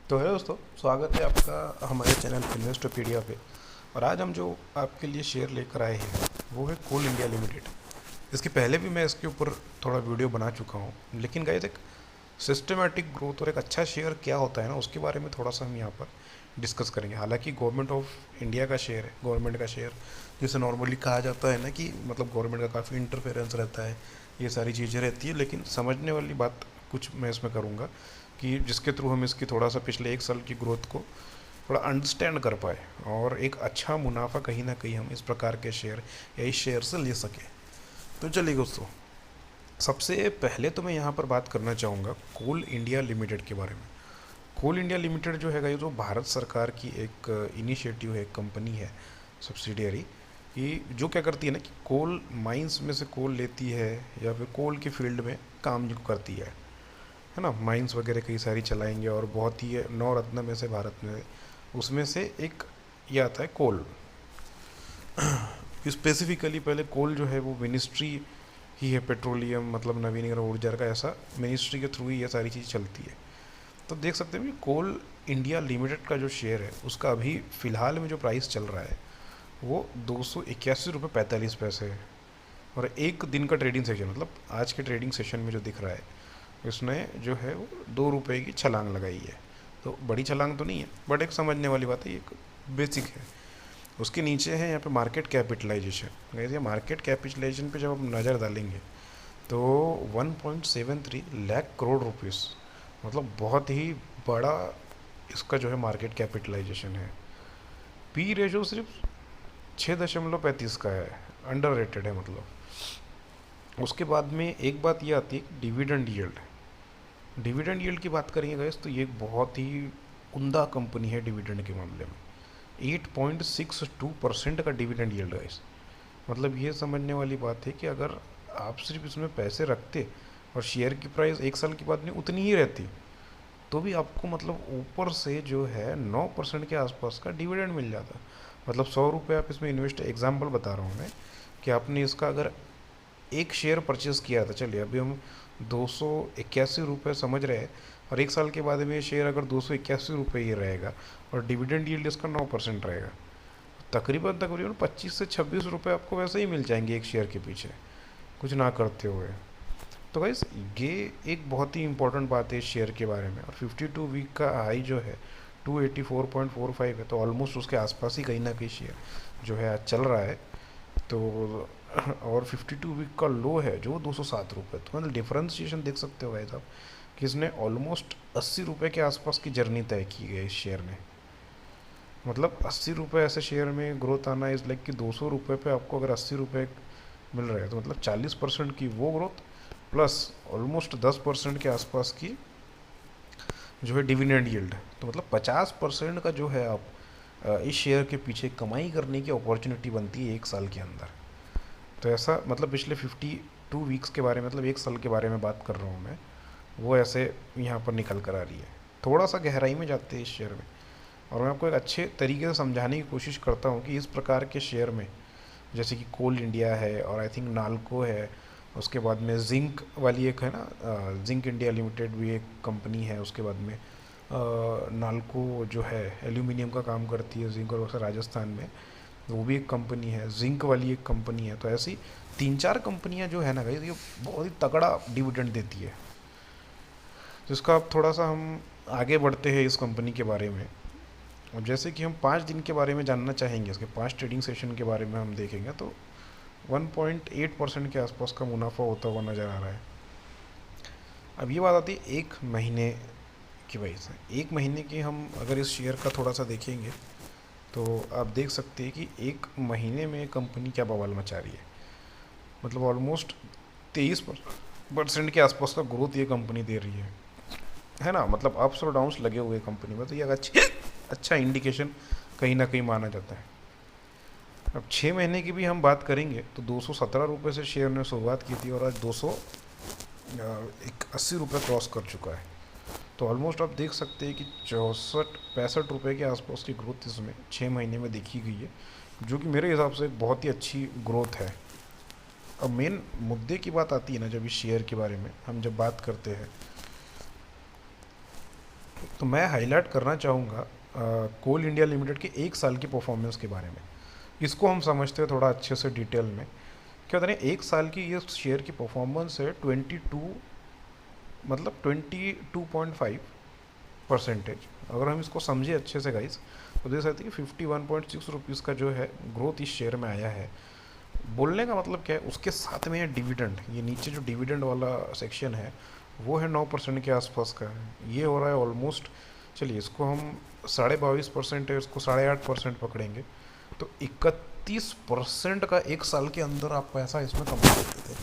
तो हेलो दोस्तों, स्वागत है आपका हमारे चैनल इन्वेस्टोपीडिया पे। और आज हम जो आपके लिए शेयर लेकर आए हैं वो है कोल इंडिया लिमिटेड। इसके पहले भी मैं इसके ऊपर थोड़ा वीडियो बना चुका हूँ, लेकिन गाइस एक सिस्टमेटिक ग्रोथ और एक अच्छा शेयर क्या होता है ना, उसके बारे में थोड़ा सा हम यहाँ पर डिस्कस करेंगे। हालांकि गवर्नमेंट ऑफ इंडिया का शेयर है, गवर्नमेंट का शेयर जिसे नॉर्मली कहा जाता है ना कि मतलब गवर्नमेंट का काफ़ी इंटरफेरेंस रहता है, ये सारी चीज़ें रहती है। लेकिन समझने वाली बात कुछ मैं इसमें करूँगा कि जिसके थ्रू हम इसकी थोड़ा सा पिछले एक साल की ग्रोथ को थोड़ा अंडरस्टैंड कर पाए और एक अच्छा मुनाफा कहीं ना कहीं हम इस प्रकार के शेयर या इस शेयर से ले सकें। तो चलिए दोस्तों, सबसे पहले तो मैं यहाँ पर बात करना चाहूँगा कोल इंडिया लिमिटेड के बारे में। कोल इंडिया लिमिटेड जो है, ये जो भारत सरकार की एक इनिशिएटिव है, एक कंपनी है, सब्सिडियरी, कि जो क्या करती है ना कि कोल माइंस में से कोल लेती है या फिर कोल के फील्ड में काम जो करती है ना। माइंस वगैरह कई सारी चलाएंगे और बहुत ही नौ रत्न में से भारत में उसमें से एक ये आता है कोल। स्पेसिफिकली पहले कोल जो है वो मिनिस्ट्री ही है, पेट्रोलियम मतलब नवीनीकरण ऊर्जा का, ऐसा मिनिस्ट्री के थ्रू ही ये सारी चीज़ चलती है। तो देख सकते हैं कि कोल इंडिया लिमिटेड का जो शेयर है उसका अभी फ़िलहाल में जो प्राइस चल रहा है वो 281 रुपये 45 पैसे है। और एक दिन का ट्रेडिंग सेशन मतलब आज के ट्रेडिंग सेशन में जो दिख रहा है, उसने जो है वो 2 रुपये की छलांग लगाई है। तो बड़ी छलांग तो नहीं है, बट एक समझने वाली बात है, एक बेसिक है। उसके नीचे है यहाँ पे मार्केट कैपिटलाइजेशन। ये मार्केट कैपिटलाइजेशन पे जब हम नज़र डालेंगे तो 1.73 लाख करोड़ रुपीस, मतलब बहुत ही बड़ा इसका जो है मार्केट कैपिटलाइजेशन है। पी रेशो सिर्फ 6.35 का है, अंडर रेटेड है मतलब। उसके बाद में एक बात ये आती है डिविडेंड यील्ड। डिविडेंड यील्ड की बात करेंगे गाइस तो ये एक बहुत ही उम्दा कंपनी है डिविडेंड के मामले में। 8.62% का डिविडेंड यील्ड गाइस, मतलब ये समझने वाली बात है कि अगर आप सिर्फ इसमें पैसे रखते और शेयर की प्राइस एक साल के बाद में उतनी ही रहती तो भी आपको मतलब ऊपर से जो है 9% के आसपास का डिविडेंड मिल जाता। मतलब 100 रुपये आप इसमें इन्वेस्ट, एग्जाम्पल बता रहा हूँ मैं, कि आपने इसका अगर एक शेयर परचेज़ किया था, चलिए अभी हम 281 रुपये समझ रहे हैं, और एक साल के बाद में ये शेयर अगर 281 रुपये ही रहेगा और डिविडेंड यील्ड इसका 9% रहेगा, तकरीबन तकरीबन 25 से 26 रुपये आपको वैसे ही मिल जाएंगे एक शेयर के पीछे, कुछ ना करते हुए। तो गाइस ये एक बहुत ही इंपॉर्टेंट बात है इस शेयर के बारे में। और 52 वीक का हाई जो है 284.45 है, तो ऑलमोस्ट उसके आसपास ही कहीं ना कहीं शेयर जो है आज चल रहा है। तो और 52 वीक का लो है जो 207 रुपये। तो मतलब डिफरेंशिएशन देख सकते हो भाई साहब कि इसने ऑलमोस्ट 80 रुपये के आसपास की जर्नी तय की है इस शेयर ने। मतलब 80 रुपये ऐसे शेयर में ग्रोथ आना इज़ लाइक कि 200 रुपये पे आपको अगर 80 रुपये मिल रहे हैं, तो मतलब 40% की वो ग्रोथ प्लस ऑलमोस्ट 10% के आसपास की जो है डिविडेंड यील्ड। तो मतलब 50% का जो है आप इस शेयर के पीछे कमाई करने की अपॉर्चुनिटी बनती है एक साल के अंदर। तो ऐसा मतलब पिछले 52 वीक्स के बारे में, मतलब एक साल के बारे में बात कर रहा हूँ मैं, वो ऐसे यहाँ पर निकल कर आ रही है। थोड़ा सा गहराई में जाते हैं इस शेयर में और मैं आपको एक अच्छे तरीके से समझाने की कोशिश करता हूँ कि इस प्रकार के शेयर में जैसे कि कोल इंडिया है और आई थिंक नाल्को है, उसके बाद में जिंक वाली एक है ना, जिंक इंडिया लिमिटेड भी एक कंपनी है। उसके बाद में नाल्को जो है एल्यूमिनियम का काम करती है, जिंक, और वैसे राजस्थान में वो भी एक कंपनी है, जिंक वाली एक कंपनी है। तो ऐसी 3-4 कंपनियां जो है ना गाइस, ये बहुत ही तगड़ा डिविडेंड देती है। तो इसका अब थोड़ा सा हम आगे बढ़ते हैं इस कंपनी के बारे में। और जैसे कि हम 5 दिन के बारे में जानना चाहेंगे, इसके 5 ट्रेडिंग सेशन के बारे में हम देखेंगे तो 1.8% के आसपास का मुनाफा होता हुआ नज़र आ रहा है। अब ये बात आती है एक महीने की वजह से। एक महीने की हम अगर इस शेयर का थोड़ा सा देखेंगे तो आप देख सकते हैं कि एक महीने में कंपनी क्या बवाल मचा रही है। मतलब ऑलमोस्ट 23% के आसपास का ग्रोथ ये कंपनी दे रही है ना। मतलब अप्स और डाउन्स लगे हुए कंपनी में, तो ये अच्छा इंडिकेशन कहीं ना कहीं माना जाता है। अब 6 महीने की भी हम बात करेंगे तो 217 रुपये से शेयर ने शुरुआत की थी और आज 280 रुपये क्रॉस कर चुका है। तो ऑलमोस्ट आप देख सकते हैं कि 64-65 रुपये के आसपास की ग्रोथ इसमें 6 महीने में देखी गई है, जो कि मेरे हिसाब से एक बहुत ही अच्छी ग्रोथ है। अब मेन मुद्दे की बात आती है ना, जब इस शेयर के बारे में हम जब बात करते हैं तो मैं हाईलाइट करना चाहूँगा कोल इंडिया लिमिटेड के एक साल की परफॉर्मेंस के बारे में। इसको हम समझते हैं थोड़ा अच्छे से डिटेल में। क्या होता है, एक साल की ये शेयर की परफॉर्मेंस है 22, मतलब 22.5%। अगर हम इसको समझे अच्छे से गाइस, तो देख सकते हैं कि 51.6 रुपीज़ का जो है ग्रोथ इस शेयर में आया है। बोलने का मतलब क्या है, उसके साथ में है डिविडेंड। ये नीचे जो डिविडेंड वाला सेक्शन है वो है 9% के आसपास का है। ये हो रहा है ऑलमोस्ट, चलिए इसको हम 22.5% है, इसको 8.5% पकड़ेंगे, तो 31% का एक साल के अंदर आप पैसा इसमें कमा सकते थे।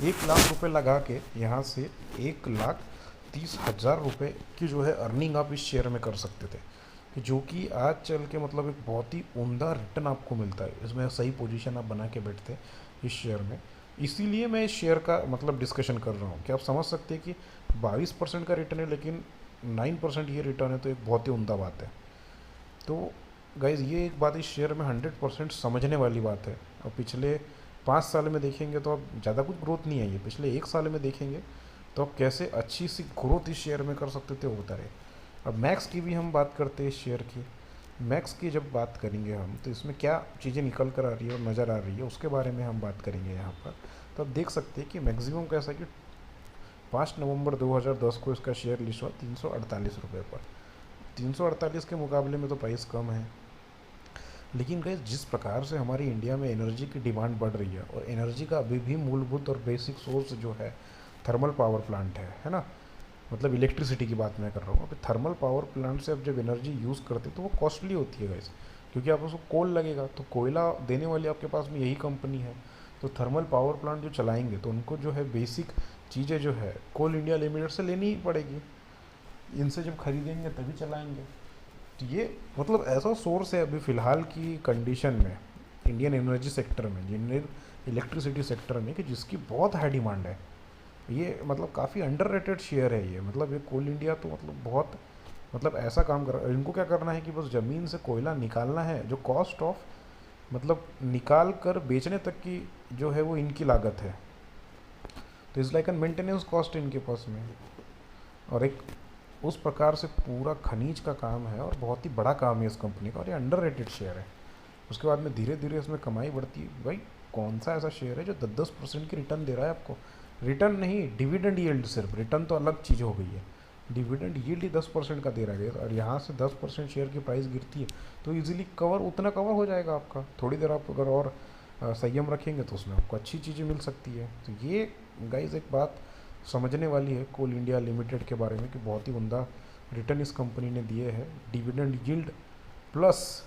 1 लाख रुपए लगा के यहाँ से 1,30,000 रुपये की जो है अर्निंग आप इस शेयर में कर सकते थे, कि जो कि आज चल के मतलब एक बहुत ही उम्दा रिटर्न आपको मिलता है। इसमें सही पोजीशन आप बना के बैठते हैं इस शेयर में। इसीलिए मैं इस शेयर का मतलब डिस्कशन कर रहा हूँ कि आप समझ सकते हैं कि 22% का रिटर्न है, लेकिन 9% ये रिटर्न है, तो एक बहुत ही उम्दा बात है। तो गाइज ये एक बात इस शेयर में 100% समझने वाली बात है। और पिछले 5 साल में देखेंगे तो अब ज़्यादा कुछ ग्रोथ नहीं आई है, पिछले एक साल में देखेंगे तो आप कैसे अच्छी सी ग्रोथ इस शेयर में कर सकते थे, वो बता रहे। अब मैक्स की भी हम बात करते हैं इस शेयर की। मैक्स की जब बात करेंगे हम, तो इसमें क्या चीज़ें निकल कर आ रही है और नज़र आ रही है उसके बारे में हम बात करेंगे यहाँ पर। तो आप देख सकते हैं कि मैक्सिमम कैसा कि 5 नवंबर 2010 को इसका शेयर लिस्ट हुआ 348 रुपये पर। 348 के मुकाबले में तो प्राइस कम है, लेकिन गाइस जिस प्रकार से हमारी इंडिया में एनर्जी की डिमांड बढ़ रही है, और एनर्जी का अभी भी मूलभूत और बेसिक सोर्स जो है थर्मल पावर प्लांट है ना। मतलब इलेक्ट्रिसिटी की बात मैं कर रहा हूँ। अभी थर्मल पावर प्लांट से अब जब एनर्जी यूज़ करते हैं तो वो कॉस्टली होती है गाइस, क्योंकि आप उसको कोल लगेगा, तो कोयला देने वाली आपके पास में यही कंपनी है। तो थर्मल पावर प्लांट जो चलाएंगे तो उनको जो है बेसिक चीज़ें जो है कोल इंडिया लिमिटेड से लेनी ही पड़ेगी। इनसे जब खरीदेंगे तभी चलाएंगे। तो ये मतलब ऐसा सोर्स है अभी फ़िलहाल की कंडीशन में इंडियन एनर्जी सेक्टर में, इंडियन इलेक्ट्रिसिटी सेक्टर में, कि जिसकी बहुत हाई डिमांड है। ये मतलब काफ़ी अंडररेटेड शेयर है ये। मतलब ये कोल इंडिया तो मतलब बहुत मतलब ऐसा काम कर रहा है। इनको क्या करना है कि बस ज़मीन से कोयला निकालना है, जो कॉस्ट ऑफ मतलब निकाल कर बेचने तक की जो है वो इनकी लागत है। तो is like an maintenance cost इनके पास में। और एक उस प्रकार से पूरा खनीज का काम है, और बहुत ही बड़ा काम है इस कंपनी का, और ये अंडररेटेड शेयर है। उसके बाद में धीरे धीरे इसमें कमाई बढ़ती है। भाई कौन सा ऐसा शेयर है जो 10-10% की रिटर्न दे रहा है आपको? रिटर्न नहीं, डिविडेंड यील्ड सिर्फ। रिटर्न तो अलग चीज़ हो गई है, डिविडेंड यील्ड ही 10% का दे रहा है। और यहाँ से 10% शेयर की प्राइस गिरती है तो इजीली उतना कवर हो जाएगा आपका। थोड़ी देर आप अगर और संयम रखेंगे तो उसमें आपको अच्छी चीज़ें मिल सकती है। तो ये गाइज एक बात समझने वाली है कोल इंडिया लिमिटेड के बारे में, कि बहुत ही उम्दा रिटर्न इस कंपनी ने दिए है। डिविडेंड यील्ड प्लस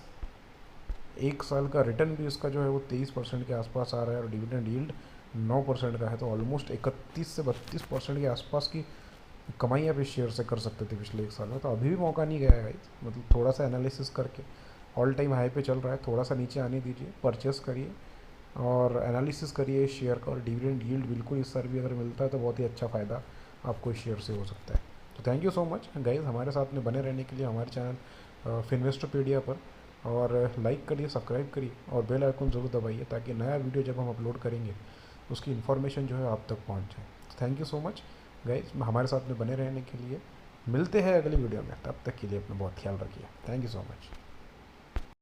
एक साल का रिटर्न भी इसका जो है वो 23% के आसपास आ रहा है, और डिविडेंड यील्ड 9% का है। तो ऑलमोस्ट 31 से 32% के आसपास की कमाई आप इस शेयर से कर सकते थे पिछले एक साल में। तो अभी भी मौका नहीं गया है गाइस, मतलब थोड़ा सा एनालिसिस करके। ऑल टाइम हाई पे चल रहा है, थोड़ा सा नीचे आने दीजिए, परचेस करिए और एनालिसिस करिए इस शेयर का। और डिविडेंड यील्ड बिल्कुल इस साल भी अगर मिलता है तो बहुत ही अच्छा फ़ायदा आपको इस शेयर से हो सकता है। तो thank you so much guys हमारे साथ में बने रहने के लिए हमारे चैनल फिनवेस्टोपीडिया पर। और लाइक करिए, सब्सक्राइब करिए और बेल आइकन ज़रूर दबाइए, ताकि नया वीडियो जब हम अपलोड करेंगे उसकी इन्फॉर्मेशन जो है आप तक पहुंच जाए। Thank you so much guys हमारे साथ में बने रहने के लिए। मिलते हैं अगली वीडियो में, तब तक के लिए अपना बहुत ख्याल रखिए। Thank you so much.